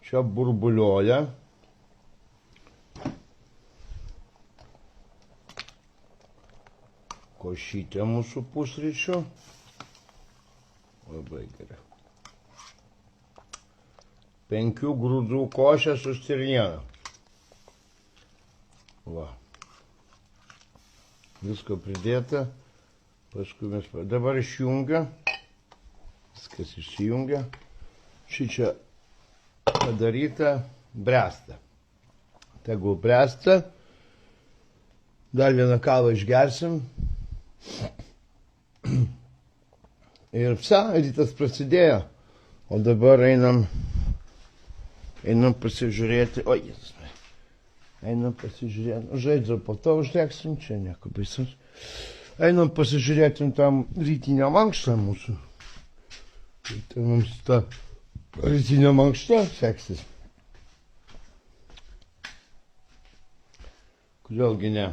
Čia burbulioja. Košytė mūsų pusryčių. Labai gerai. 5 grūdų košė su stirniena. Va. Visko pridėta. Paskui mes dabar išjungia. Viskas išsijungia. Šičia padaryta, bręsta. Tegul bręsta. Dar vieną kavą išgersim. Ir rytas prasidėjo. O dabar einam pasižiūrėti. O, Jėzus. Einam pasižiūrėti. Žaidžiu, po to uždegsim, čia nieko baisaus. Einam pasižiūrėti tam rytinę mankštą mūsų. Tai mums ta rytinė mankšta seksis. Kodėlgi ne?